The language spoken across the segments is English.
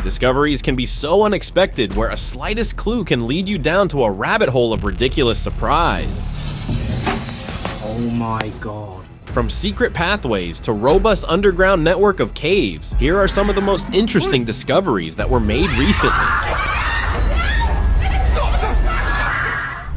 Discoveries can be so unexpected where a slightest clue can lead you down to a rabbit hole of ridiculous surprise. Oh my god. From secret pathways to robust underground network of caves, here are some of the most interesting discoveries that were made recently.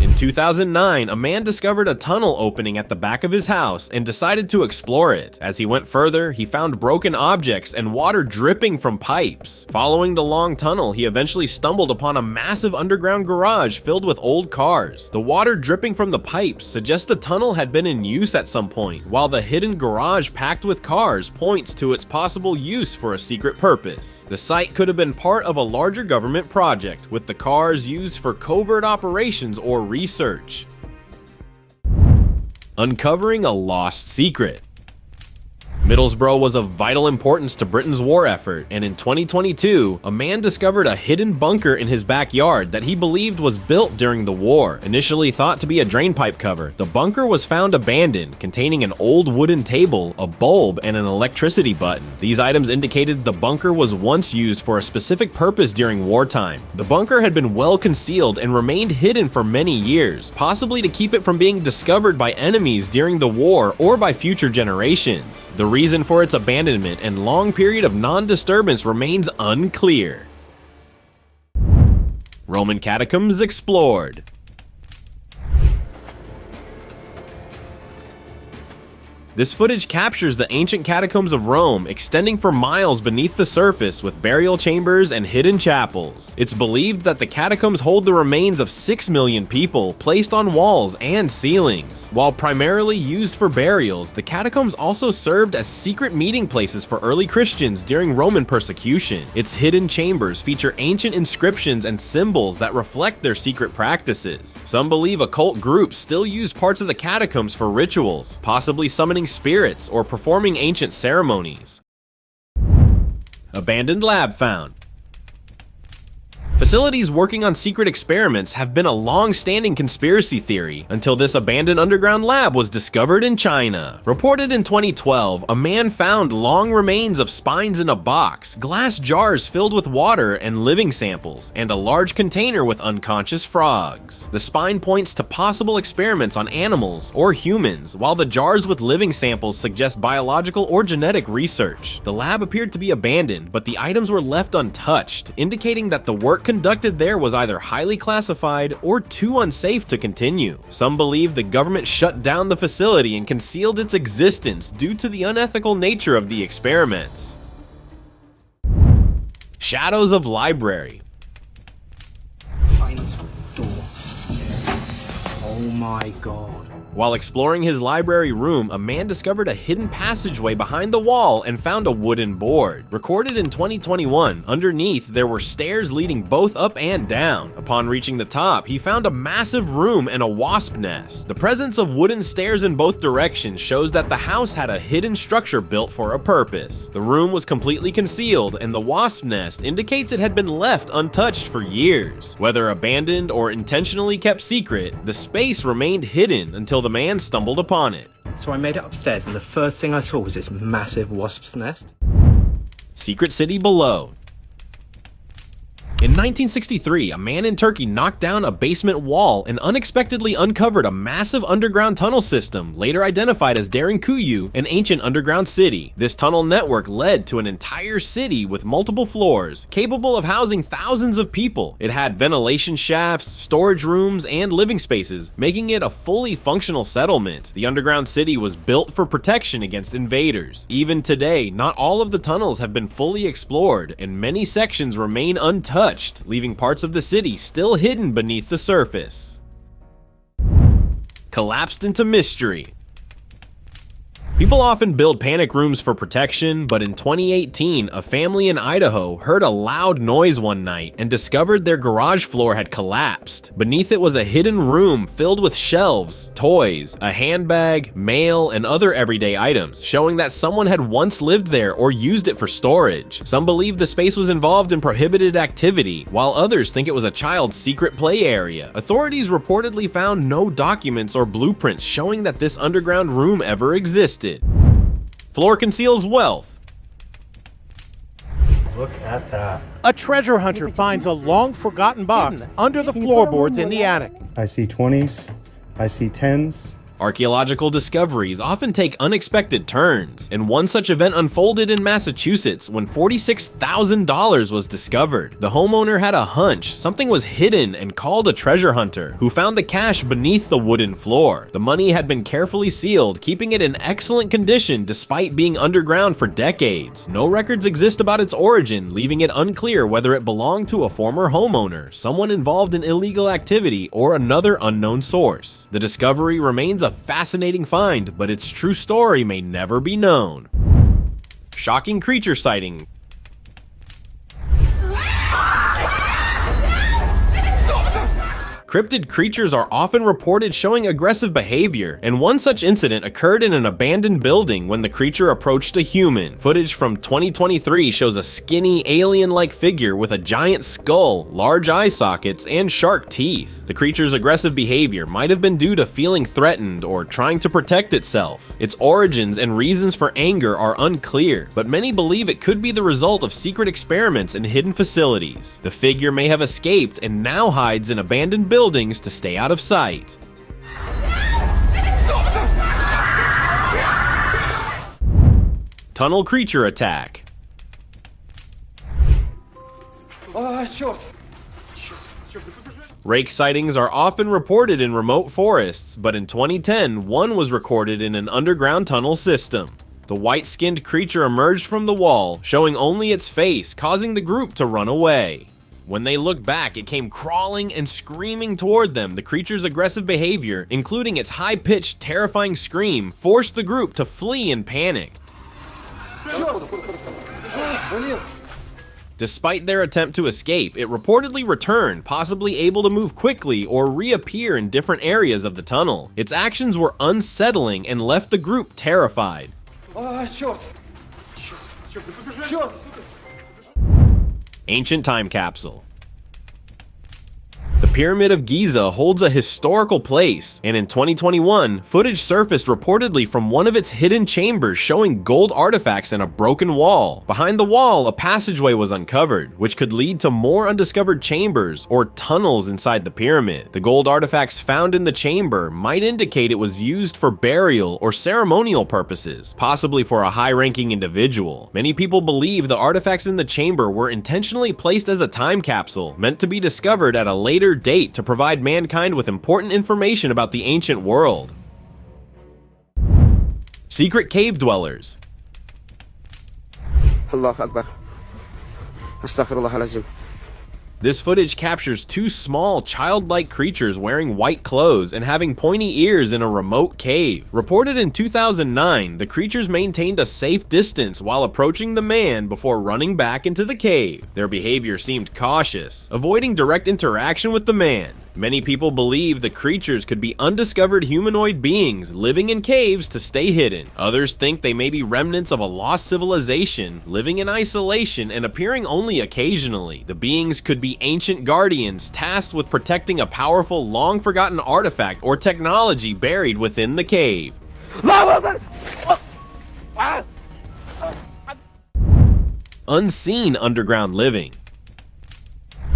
In 2009, a man discovered a tunnel opening at the back of his house and decided to explore it. As he went further, he found broken objects and water dripping from pipes. Following the long tunnel, he eventually stumbled upon a massive underground garage filled with old cars. The water dripping from the pipes suggests the tunnel had been in use at some point, while the hidden garage packed with cars points to its possible use for a secret purpose. The site could have been part of a larger government project, with the cars used for covert operations or research. Uncovering a lost secret. Middlesbrough was of vital importance to Britain's war effort, and in 2022, a man discovered a hidden bunker in his backyard that he believed was built during the war. Initially thought to be a drainpipe cover, the bunker was found abandoned, containing an old wooden table, a bulb, and an electricity button. These items indicated the bunker was once used for a specific purpose during wartime. The bunker had been well concealed and remained hidden for many years, possibly to keep it from being discovered by enemies during the war or by future generations. The reason for its abandonment and long period of non-disturbance remains unclear. Roman catacombs explored. This footage captures the ancient catacombs of Rome, extending for miles beneath the surface with burial chambers and hidden chapels. It's believed that the catacombs hold the remains of 6 million people placed on walls and ceilings. While primarily used for burials, the catacombs also served as secret meeting places for early Christians during Roman persecution. Its hidden chambers feature ancient inscriptions and symbols that reflect their secret practices. Some believe occult groups still use parts of the catacombs for rituals, possibly summoning spirits or performing ancient ceremonies. Abandoned lab found. Facilities working on secret experiments have been a long-standing conspiracy theory until this abandoned underground lab was discovered in China. Reported in 2012, a man found long remains of spines in a box, glass jars filled with water and living samples, and a large container with unconscious frogs. The spine points to possible experiments on animals or humans, while the jars with living samples suggest biological or genetic research. The lab appeared to be abandoned, but the items were left untouched, indicating that the work conducted there was either highly classified or too unsafe to continue. Some believe the government shut down the facility and concealed its existence due to the unethical nature of the experiments. Shadows of library. Find this door. Oh my god. While exploring his library room, a man discovered a hidden passageway behind the wall and found a wooden board. Recorded in 2021, underneath there were stairs leading both up and down. Upon reaching the top, he found a massive room and a wasp nest. The presence of wooden stairs in both directions shows that the house had a hidden structure built for a purpose. The room was completely concealed, and the wasp nest indicates it had been left untouched for years. Whether abandoned or intentionally kept secret, the space remained hidden until the man stumbled upon it. So I made it upstairs and the first thing I saw was this massive wasp's nest. Secret city below. In 1963, a man in Turkey knocked down a basement wall and unexpectedly uncovered a massive underground tunnel system, later identified as Derinkuyu, an ancient underground city. This tunnel network led to an entire city with multiple floors, capable of housing thousands of people. It had ventilation shafts, storage rooms, and living spaces, making it a fully functional settlement. The underground city was built for protection against invaders. Even today, not all of the tunnels have been fully explored, and many sections remain untouched, leaving parts of the city still hidden beneath the surface. Collapsed into mystery. People often build panic rooms for protection, but in 2018, a family in Idaho heard a loud noise one night and discovered their garage floor had collapsed. Beneath it was a hidden room filled with shelves, toys, a handbag, mail, and other everyday items, showing that someone had once lived there or used it for storage. Some believe the space was involved in prohibited activity, while others think it was a child's secret play area. Authorities reportedly found no documents or blueprints showing that this underground room ever existed. Floor conceals wealth. Look at that. A treasure hunter finds a long-forgotten box under the floorboards in the attic. I see 20s. I see 10s. Archaeological discoveries often take unexpected turns, and one such event unfolded in Massachusetts when $46,000 was discovered. The homeowner had a hunch something was hidden and called a treasure hunter, who found the cash beneath the wooden floor. The money had been carefully sealed, keeping it in excellent condition despite being underground for decades. No records exist about its origin, leaving it unclear whether it belonged to a former homeowner, someone involved in illegal activity, or another unknown source. The discovery remains a fascinating find, but its true story may never be known. Shocking creature sighting. Cryptid creatures are often reported showing aggressive behavior, and one such incident occurred in an abandoned building when the creature approached a human. Footage from 2023 shows a skinny, alien-like figure with a giant skull, large eye sockets, and shark teeth. The creature's aggressive behavior might have been due to feeling threatened or trying to protect itself. Its origins and reasons for anger are unclear, but many believe it could be the result of secret experiments in hidden facilities. The figure may have escaped and now hides in abandoned buildings to stay out of sight. Tunnel creature attack. Rake sightings are often reported in remote forests, but in 2010, one was recorded in an underground tunnel system. The white-skinned creature emerged from the wall, showing only its face, causing the group to run away. When they looked back, it came crawling and screaming toward them. The creature's aggressive behavior, including its high-pitched, terrifying scream, forced the group to flee in panic. Despite their attempt to escape, it reportedly returned, possibly able to move quickly or reappear in different areas of the tunnel. Its actions were unsettling and left the group terrified. Ancient time capsule. The Pyramid of Giza holds a historical place, and in 2021, footage surfaced reportedly from one of its hidden chambers showing gold artifacts and a broken wall. Behind the wall, a passageway was uncovered, which could lead to more undiscovered chambers or tunnels inside the pyramid. The gold artifacts found in the chamber might indicate it was used for burial or ceremonial purposes, possibly for a high-ranking individual. Many people believe the artifacts in the chamber were intentionally placed as a time capsule, meant to be discovered at a later date to provide mankind with important information about the ancient world. Secret cave dwellers. Allahu Akbar. Astaghfirullahalazim. This footage captures two small, childlike creatures wearing white clothes and having pointy ears in a remote cave. Reported in 2009, the creatures maintained a safe distance while approaching the man before running back into the cave. Their behavior seemed cautious, avoiding direct interaction with the man. Many people believe the creatures could be undiscovered humanoid beings living in caves to stay hidden. Others think they may be remnants of a lost civilization, living in isolation and appearing only occasionally. The beings could be ancient guardians tasked with protecting a powerful, long-forgotten artifact or technology buried within the cave. Unseen underground living.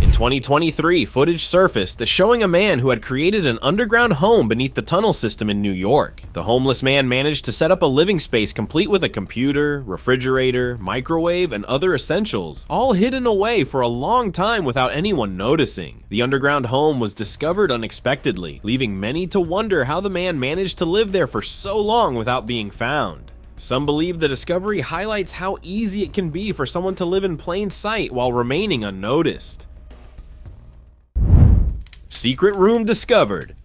In 2023, footage surfaced showing a man who had created an underground home beneath the tunnel system in New York. The homeless man managed to set up a living space complete with a computer, refrigerator, microwave, and other essentials, all hidden away for a long time without anyone noticing. The underground home was discovered unexpectedly, leaving many to wonder how the man managed to live there for so long without being found. Some believe the discovery highlights how easy it can be for someone to live in plain sight while remaining unnoticed. Secret room discovered.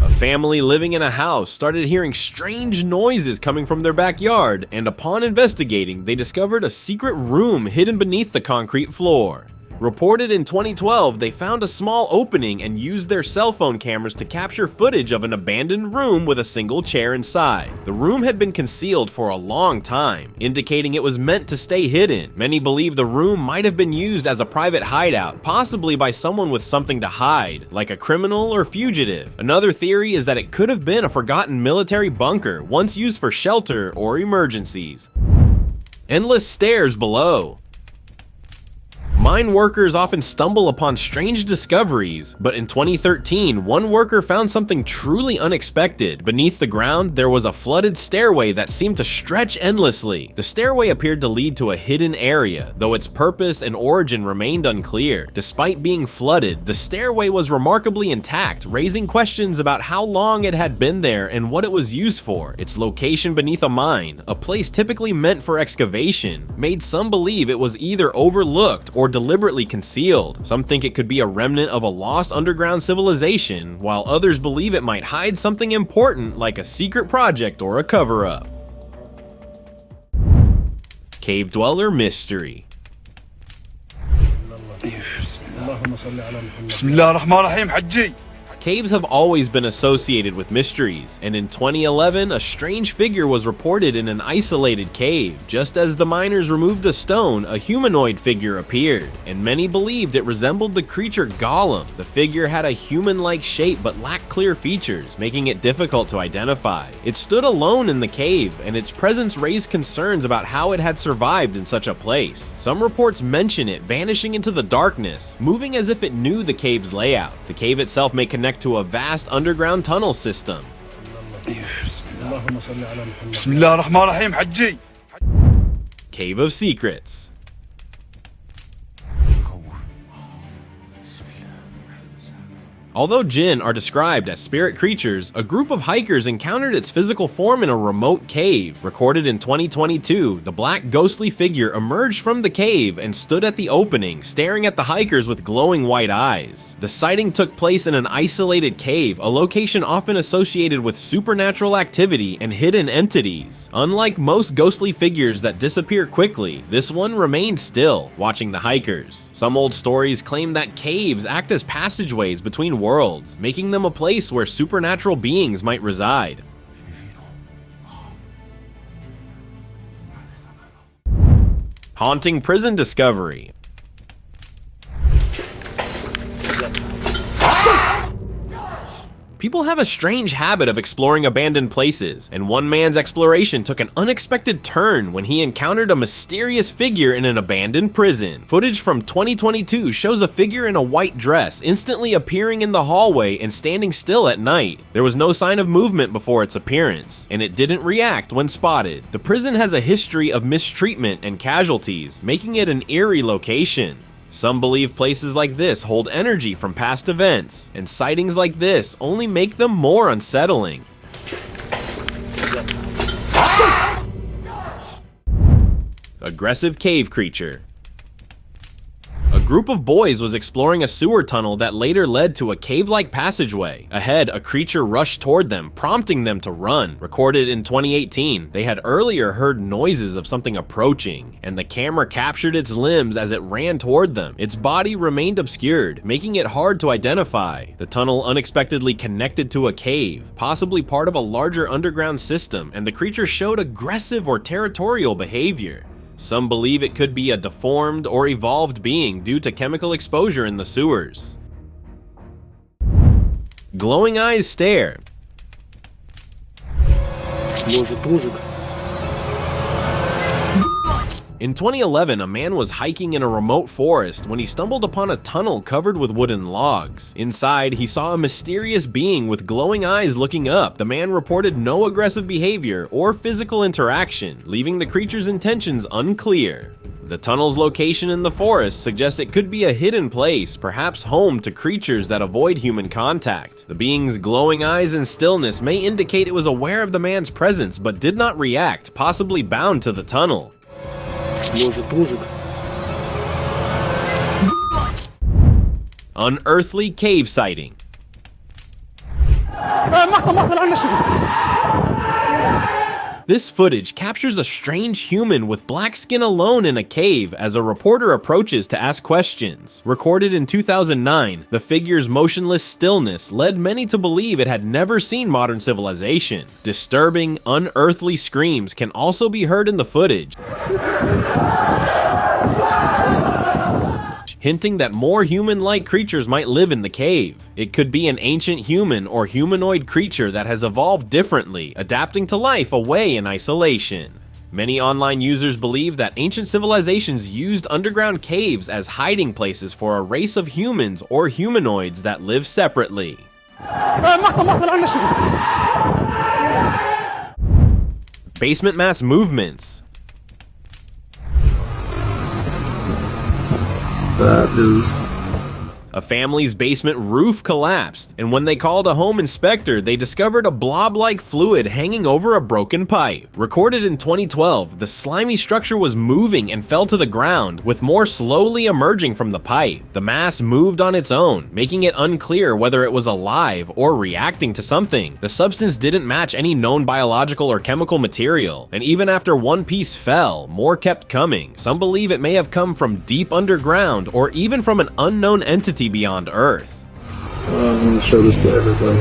A family living in a house started hearing strange noises coming from their backyard, and upon investigating, they discovered a secret room hidden beneath the concrete floor. Reported in 2012, they found a small opening and used their cell phone cameras to capture footage of an abandoned room with a single chair inside. The room had been concealed for a long time, indicating it was meant to stay hidden. Many believe the room might have been used as a private hideout, possibly by someone with something to hide, like a criminal or fugitive. Another theory is that it could have been a forgotten military bunker, once used for shelter or emergencies. Endless stairs below. Mine workers often stumble upon strange discoveries, but in 2013, one worker found something truly unexpected. Beneath the ground, there was a flooded stairway that seemed to stretch endlessly. The stairway appeared to lead to a hidden area, though its purpose and origin remained unclear. Despite being flooded, the stairway was remarkably intact, raising questions about how long it had been there and what it was used for. Its location beneath a mine, a place typically meant for excavation, made some believe it was either overlooked or deliberately concealed. Some think it could be a remnant of a lost underground civilization, while others believe it might hide something important like a secret project or a cover-up. Cave Dweller Mystery. Bismillah ar-Rahman ar-Rahim, Hajji. Caves have always been associated with mysteries, and in 2011, a strange figure was reported in an isolated cave. Just as the miners removed a stone, a humanoid figure appeared, and many believed it resembled the creature Gollum. The figure had a human-like shape but lacked clear features, making it difficult to identify. It stood alone in the cave, and its presence raised concerns about how it had survived in such a place. Some reports mention it vanishing into the darkness, moving as if it knew the cave's layout. The cave itself may connect to a vast underground tunnel system. Bismillah ar-Rahman ar-Rahim, Hajji. Cave of Secrets. Although Jinn are described as spirit creatures, a group of hikers encountered its physical form in a remote cave. Recorded in 2022, the black ghostly figure emerged from the cave and stood at the opening, staring at the hikers with glowing white eyes. The sighting took place in an isolated cave, a location often associated with supernatural activity and hidden entities. Unlike most ghostly figures that disappear quickly, this one remained still, watching the hikers. Some old stories claim that caves act as passageways between worlds, making them a place where supernatural beings might reside. Haunting prison discovery. People have a strange habit of exploring abandoned places, and one man's exploration took an unexpected turn when he encountered a mysterious figure in an abandoned prison. Footage from 2022 shows a figure in a white dress instantly appearing in the hallway and standing still at night. There was no sign of movement before its appearance, and it didn't react when spotted. The prison has a history of mistreatment and casualties, making it an eerie location. Some believe places like this hold energy from past events, and sightings like this only make them more unsettling. Aggressive cave creature. A group of boys was exploring a sewer tunnel that later led to a cave-like passageway. Ahead, a creature rushed toward them, prompting them to run. Recorded in 2018, they had earlier heard noises of something approaching, and the camera captured its limbs as it ran toward them. Its body remained obscured, making it hard to identify. The tunnel unexpectedly connected to a cave, possibly part of a larger underground system, and the creature showed aggressive or territorial behavior. Some believe it could be a deformed or evolved being due to chemical exposure in the sewers. Glowing eyes stare. In 2011, a man was hiking in a remote forest when he stumbled upon a tunnel covered with wooden logs. Inside, he saw a mysterious being with glowing eyes looking up. The man reported no aggressive behavior or physical interaction, leaving the creature's intentions unclear. The tunnel's location in the forest suggests it could be a hidden place, perhaps home to creatures that avoid human contact. The being's glowing eyes and stillness may indicate it was aware of the man's presence but did not react, possibly bound to the tunnel. Unearthly cave sighting. This footage captures a strange human with black skin alone in a cave as a reporter approaches to ask questions. Recorded in 2009, the figure's motionless stillness led many to believe it had never seen modern civilization. Disturbing, unearthly screams can also be heard in the footage, hinting that more human-like creatures might live in the cave. It could be an ancient human or humanoid creature that has evolved differently, adapting to life away in isolation. Many online users believe that ancient civilizations used underground caves as hiding places for a race of humans or humanoids that live separately. Basement mass movements. That is... A family's basement roof collapsed, and when they called a home inspector, they discovered a blob-like fluid hanging over a broken pipe. Recorded in 2012, the slimy structure was moving and fell to the ground, with more slowly emerging from the pipe. The mass moved on its own, making it unclear whether it was alive or reacting to something. The substance didn't match any known biological or chemical material, and even after one piece fell, more kept coming. Some believe it may have come from deep underground or even from an unknown entity beyond Earth. I'm gonna show this to everybody.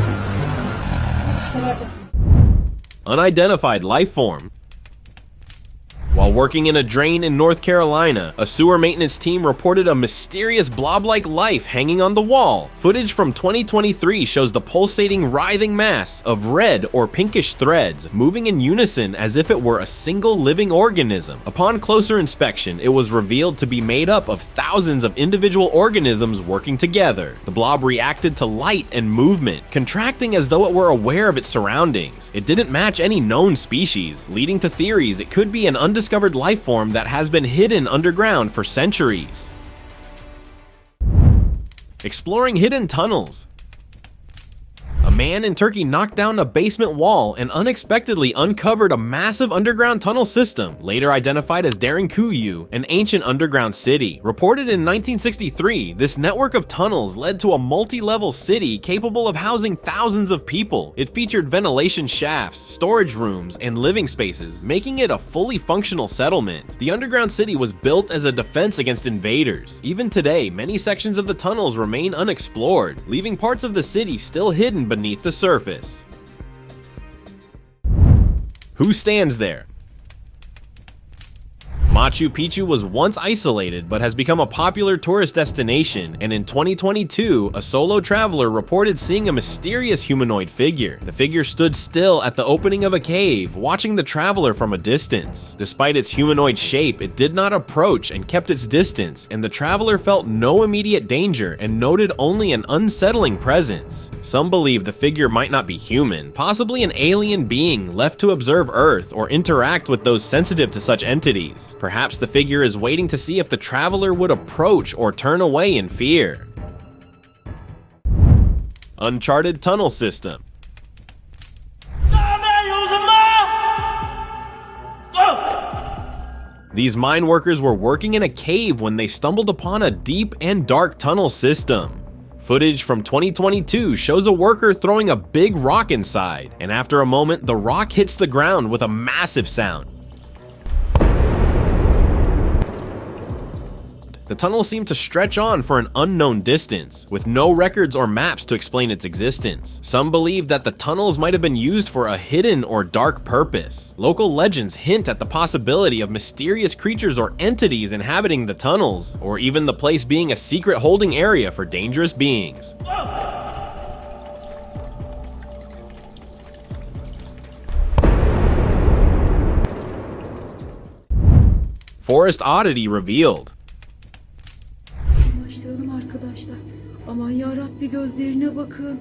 Unidentified life form. While working in a drain in North Carolina, a sewer maintenance team reported a mysterious blob-like life hanging on the wall. Footage from 2023 shows the pulsating, writhing mass of red or pinkish threads moving in unison as if it were a single living organism. Upon closer inspection, it was revealed to be made up of thousands of individual organisms working together. The blob reacted to light and movement, contracting as though it were aware of its surroundings. It didn't match any known species, leading to theories it could be an undiscovered life form that has been hidden underground for centuries. Exploring hidden tunnels. A man in Turkey knocked down a basement wall and unexpectedly uncovered a massive underground tunnel system, later identified as Derinkuyu, an ancient underground city. Reported in 1963, this network of tunnels led to a multi-level city capable of housing thousands of people. It featured ventilation shafts, storage rooms, and living spaces, making it a fully functional settlement. The underground city was built as a defense against invaders. Even today, many sections of the tunnels remain unexplored, leaving parts of the city still hidden beneath the surface. Who stands there? Machu Picchu was once isolated but has become a popular tourist destination, and in 2022, a solo traveler reported seeing a mysterious humanoid figure. The figure stood still at the opening of a cave, watching the traveler from a distance. Despite its humanoid shape, it did not approach and kept its distance, and the traveler felt no immediate danger and noted only an unsettling presence. Some believe the figure might not be human, possibly an alien being left to observe Earth or interact with those sensitive to such entities. Perhaps the figure is waiting to see if the traveler would approach or turn away in fear. Uncharted tunnel system. These mine workers were working in a cave when they stumbled upon a deep and dark tunnel system. Footage from 2022 shows a worker throwing a big rock inside, and after a moment, the rock hits the ground with a massive sound. The tunnel seemed to stretch on for an unknown distance, with no records or maps to explain its existence. Some believe that the tunnels might have been used for a hidden or dark purpose. Local legends hint at the possibility of mysterious creatures or entities inhabiting the tunnels, or even the place being a secret holding area for dangerous beings. Forest oddity revealed. Aman yarabbi gözlerine bakın.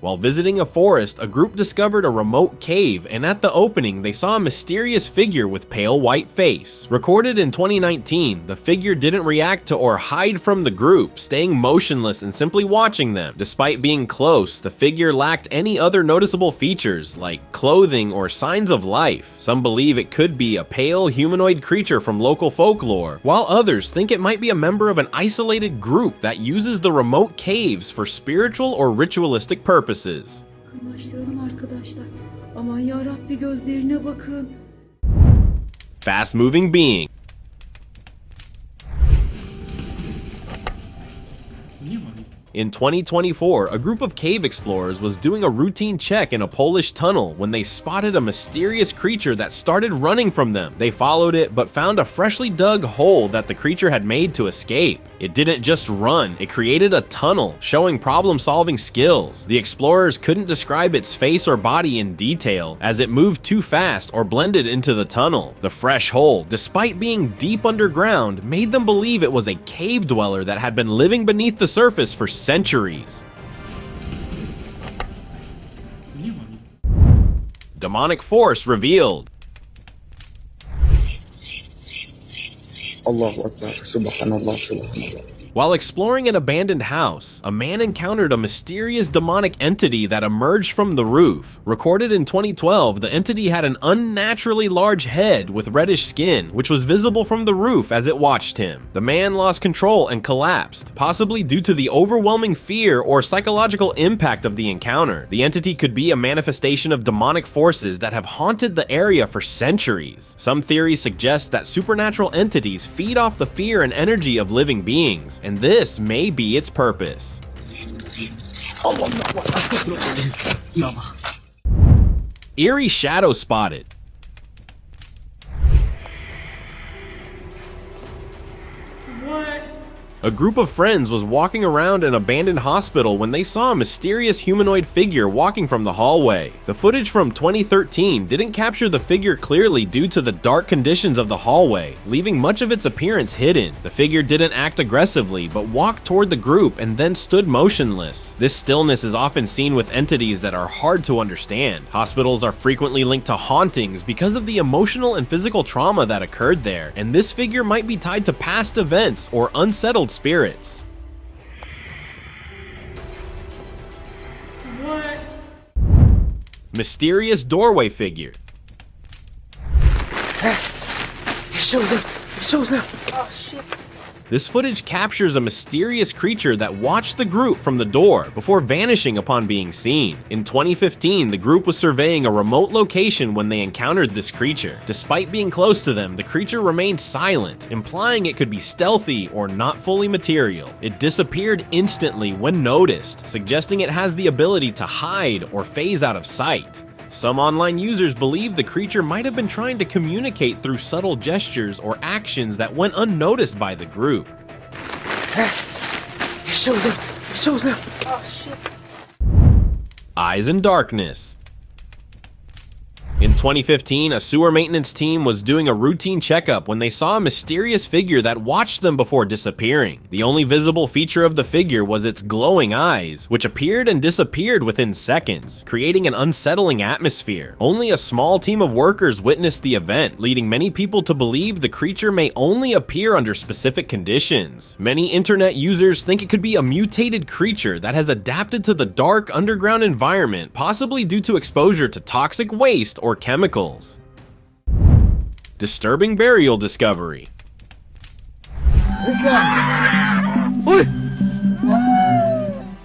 While visiting a forest, a group discovered a remote cave, and at the opening, they saw a mysterious figure with pale white face. Recorded in 2019, the figure didn't react to or hide from the group, staying motionless and simply watching them. Despite being close, the figure lacked any other noticeable features, like clothing or signs of life. Some believe it could be a pale humanoid creature from local folklore, while others think it might be a member of an isolated group that uses the remote caves for spiritual or ritualistic purposes. Kırmaştıralım arkadaşlar. Aman yarabbi gözlerine bakın. Fast-moving being. In 2024, a group of cave explorers was doing a routine check in a Polish tunnel when they spotted a mysterious creature that started running from them. They followed it, but found a freshly dug hole that the creature had made to escape. It didn't just run, it created a tunnel, showing problem-solving skills. The explorers couldn't describe its face or body in detail, as it moved too fast or blended into the tunnel. The fresh hole, despite being deep underground, made them believe it was a cave dweller that had been living beneath the surface for centuries. Demonic force revealed. Allahu Akbar, Subhanallah, Subhanallah. While exploring an abandoned house, a man encountered a mysterious demonic entity that emerged from the roof. Recorded in 2012, the entity had an unnaturally large head with reddish skin, which was visible from the roof as it watched him. The man lost control and collapsed, possibly due to the overwhelming fear or psychological impact of the encounter. The entity could be a manifestation of demonic forces that have haunted the area for centuries. Some theories suggest that supernatural entities feed off the fear and energy of living beings, and this may be its purpose. Eerie shadow spotted. A group of friends was walking around an abandoned hospital when they saw a mysterious humanoid figure walking from the hallway. The footage from 2013 didn't capture the figure clearly due to the dark conditions of the hallway, leaving much of its appearance hidden. The figure didn't act aggressively, but walked toward the group and then stood motionless. This stillness is often seen with entities that are hard to understand. Hospitals are frequently linked to hauntings because of the emotional and physical trauma that occurred there, and this figure might be tied to past events or unsettled spirits. What? Mysterious doorway figure. It shows now. It shows now. Oh shit. This footage captures a mysterious creature that watched the group from the door before vanishing upon being seen. In 2015, the group was surveying a remote location when they encountered this creature. Despite being close to them, the creature remained silent, implying it could be stealthy or not fully material. It disappeared instantly when noticed, suggesting it has the ability to hide or phase out of sight. Some online users believe the creature might have been trying to communicate through subtle gestures or actions that went unnoticed by the group. It shows now. It shows now. Oh shit. Eyes in darkness. In 2015, a sewer maintenance team was doing a routine checkup when they saw a mysterious figure that watched them before disappearing. The only visible feature of the figure was its glowing eyes, which appeared and disappeared within seconds, creating an unsettling atmosphere. Only a small team of workers witnessed the event, leading many people to believe the creature may only appear under specific conditions. Many internet users think it could be a mutated creature that has adapted to the dark underground environment, possibly due to exposure to toxic waste or chemicals. Disturbing burial discovery.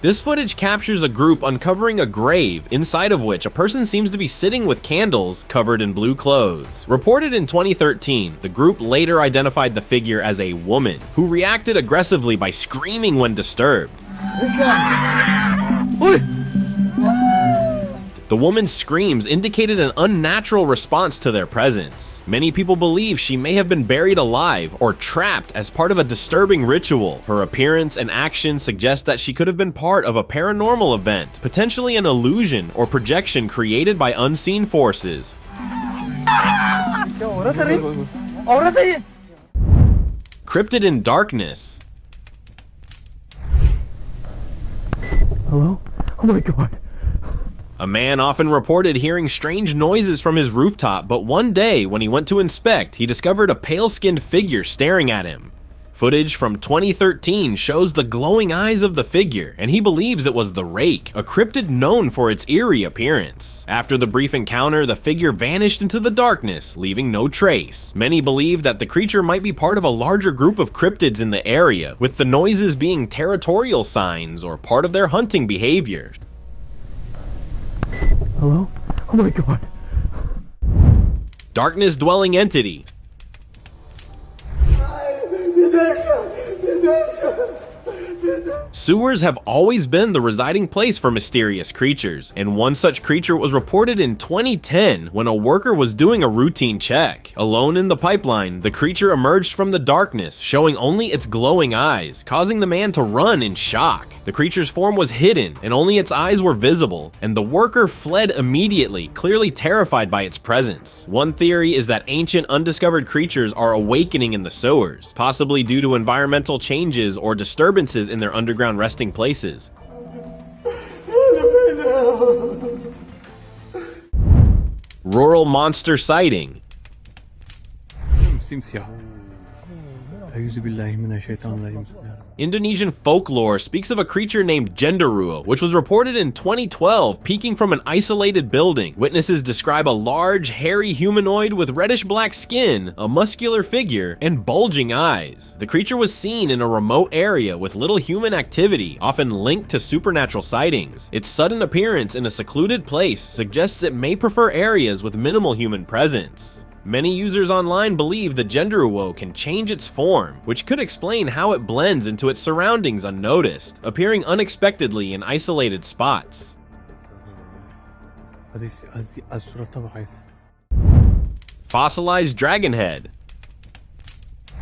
This footage captures a group uncovering a grave, inside of which a person seems to be sitting with candles covered in blue clothes. Reported in 2013, the group later identified the figure as a woman, who reacted aggressively by screaming when disturbed. The woman's screams indicated an unnatural response to their presence. Many people believe she may have been buried alive or trapped as part of a disturbing ritual. Her appearance and actions suggest that she could have been part of a paranormal event, potentially an illusion or projection created by unseen forces. Cryptid in darkness. Hello? Oh my god. A man often reported hearing strange noises from his rooftop, but one day, when he went to inspect, he discovered a pale-skinned figure staring at him. Footage from 2013 shows the glowing eyes of the figure, and he believes it was the Rake, a cryptid known for its eerie appearance. After the brief encounter, the figure vanished into the darkness, leaving no trace. Many believe that the creature might be part of a larger group of cryptids in the area, with the noises being territorial signs or part of their hunting behavior. Hello? Oh my god. Darkness-dwelling entity. Indonesian! Sewers have always been the residing place for mysterious creatures, and one such creature was reported in 2010 when a worker was doing a routine check. Alone in the pipeline, the creature emerged from the darkness, showing only its glowing eyes, causing the man to run in shock. The creature's form was hidden, and only its eyes were visible, and the worker fled immediately, clearly terrified by its presence. One theory is that ancient undiscovered creatures are awakening in the sewers, possibly due to environmental changes or disturbances in their underground resting places. Rural monster sighting. Indonesian folklore speaks of a creature named Genderuwo, which was reported in 2012 peeking from an isolated building. Witnesses describe a large, hairy humanoid with reddish-black skin, a muscular figure, and bulging eyes. The creature was seen in a remote area with little human activity, often linked to supernatural sightings. Its sudden appearance in a secluded place suggests it may prefer areas with minimal human presence. Many users online believe the Genderuwo can change its form, which could explain how it blends into its surroundings unnoticed, appearing unexpectedly in isolated spots. Fossilized dragon head.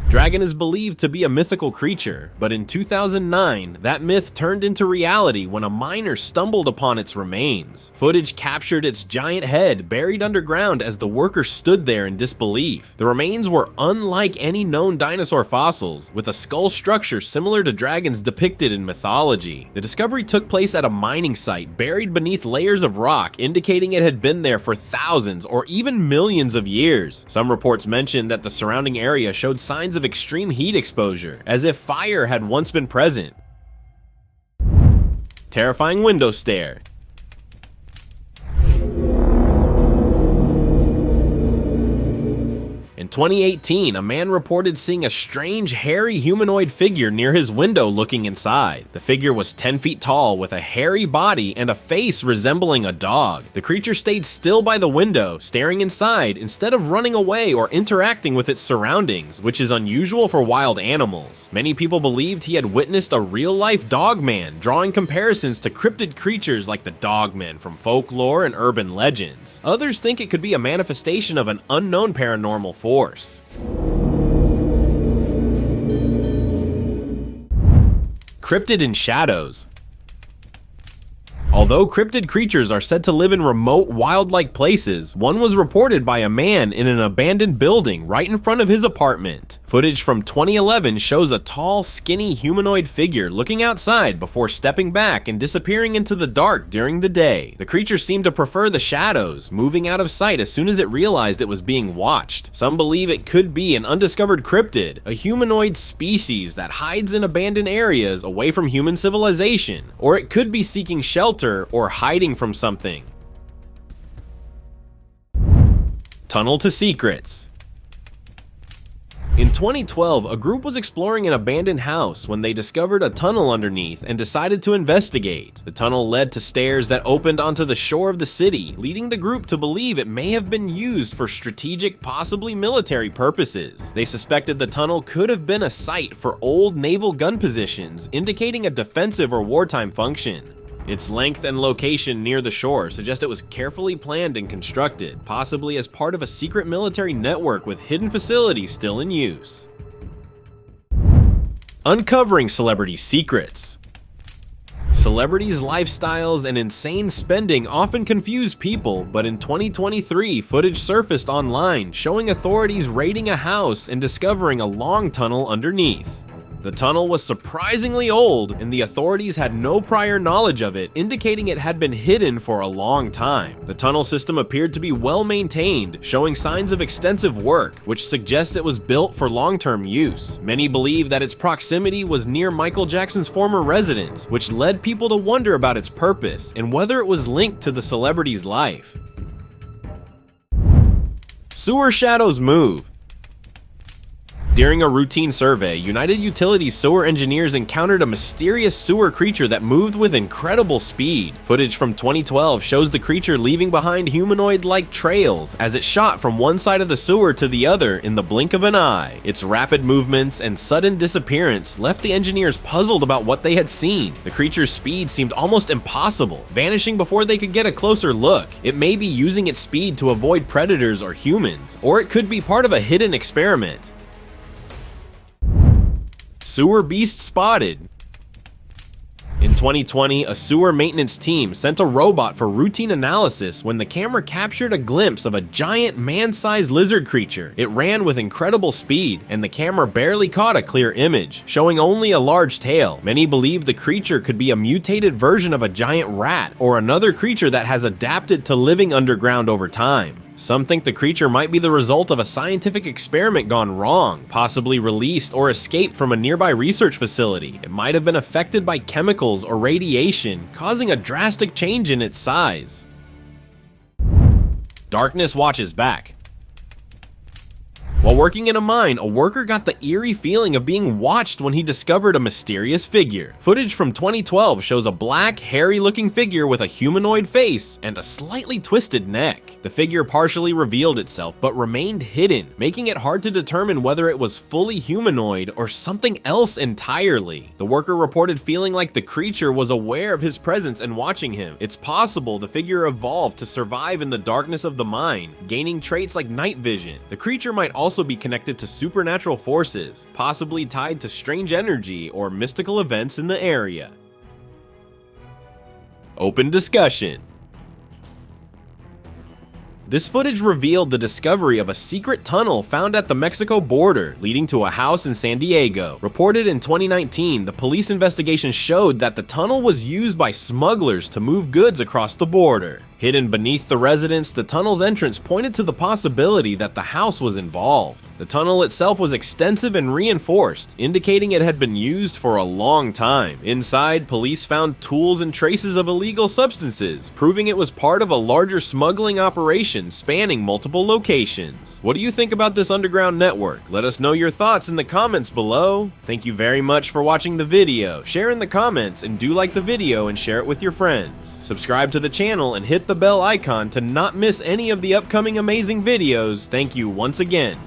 Dragon is believed to be a mythical creature, but in 2009, that myth turned into reality when a miner stumbled upon its remains. Footage captured its giant head buried underground as the worker stood there in disbelief. The remains were unlike any known dinosaur fossils, with a skull structure similar to dragons depicted in mythology. The discovery took place at a mining site buried beneath layers of rock, indicating it had been there for thousands or even millions of years. Some reports mentioned that the surrounding area showed signs of extreme heat exposure, as if fire had once been present. Terrifying window stare. In 2018, a man reported seeing a strange, hairy humanoid figure near his window looking inside. The figure was 10 feet tall with a hairy body and a face resembling a dog. The creature stayed still by the window, staring inside instead of running away or interacting with its surroundings, which is unusual for wild animals. Many people believed he had witnessed a real-life dogman, drawing comparisons to cryptid creatures like the dogmen from folklore and urban legends. Others think it could be a manifestation of an unknown paranormal force. Cryptid in shadows. Although cryptid creatures are said to live in remote, wild-like places, one was reported by a man in an abandoned building right in front of his apartment. Footage from 2011 shows a tall, skinny humanoid figure looking outside before stepping back and disappearing into the dark during the day. The creature seemed to prefer the shadows, moving out of sight as soon as it realized it was being watched. Some believe it could be an undiscovered cryptid, a humanoid species that hides in abandoned areas away from human civilization, or it could be seeking shelter or hiding from something. Tunnel to secrets. In 2012, a group was exploring an abandoned house when they discovered a tunnel underneath and decided to investigate. The tunnel led to stairs that opened onto the shore of the city, leading the group to believe it may have been used for strategic, possibly military purposes. They suspected the tunnel could have been a site for old naval gun positions, indicating a defensive or wartime function. Its length and location near the shore suggest it was carefully planned and constructed, possibly as part of a secret military network with hidden facilities still in use. Uncovering celebrity secrets. Celebrities' lifestyles and insane spending often confuse people, but in 2023, footage surfaced online showing authorities raiding a house and discovering a long tunnel underneath. The tunnel was surprisingly old, and the authorities had no prior knowledge of it, indicating it had been hidden for a long time. The tunnel system appeared to be well maintained, showing signs of extensive work, which suggests it was built for long-term use. Many believe that its proximity was near Michael Jackson's former residence, which led people to wonder about its purpose and whether it was linked to the celebrity's life. Sewer shadows move. During a routine survey, United Utilities sewer engineers encountered a mysterious sewer creature that moved with incredible speed. Footage from 2012 shows the creature leaving behind humanoid-like trails as it shot from one side of the sewer to the other in the blink of an eye. Its rapid movements and sudden disappearance left the engineers puzzled about what they had seen. The creature's speed seemed almost impossible, vanishing before they could get a closer look. It may be using its speed to avoid predators or humans, or it could be part of a hidden experiment. Sewer beast spotted. In 2020, a sewer maintenance team sent a robot for routine analysis when the camera captured a glimpse of a giant man-sized lizard creature. It ran with incredible speed, and the camera barely caught a clear image, showing only a large tail. Many believe the creature could be a mutated version of a giant rat or another creature that has adapted to living underground over time. Some think the creature might be the result of a scientific experiment gone wrong, possibly released or escaped from a nearby research facility. It might have been affected by chemicals or radiation, causing a drastic change in its size. Darkness watches back. While working in a mine, a worker got the eerie feeling of being watched when he discovered a mysterious figure. Footage from 2012 shows a black, hairy-looking figure with a humanoid face and a slightly twisted neck. The figure partially revealed itself, but remained hidden, making it hard to determine whether it was fully humanoid or something else entirely. The worker reported feeling like the creature was aware of his presence and watching him. It's possible the figure evolved to survive in the darkness of the mine, gaining traits like night vision. The creature might also be connected to supernatural forces, possibly tied to strange energy or mystical events in the area. Open discussion. This footage revealed the discovery of a secret tunnel found at the Mexico border, leading to a house in San Diego. Reported in 2019, the police investigation showed that the tunnel was used by smugglers to move goods across the border. Hidden beneath the residence, the tunnel's entrance pointed to the possibility that the house was involved. The tunnel itself was extensive and reinforced, indicating it had been used for a long time. Inside, police found tools and traces of illegal substances, proving it was part of a larger smuggling operation spanning multiple locations. What do you think about this underground network? Let us know your thoughts in the comments below. Thank you very much for watching the video. Share in the comments and do like the video and share it with your friends. Subscribe to the channel and hit the bell icon to not miss any of the upcoming amazing videos. Thank you once again.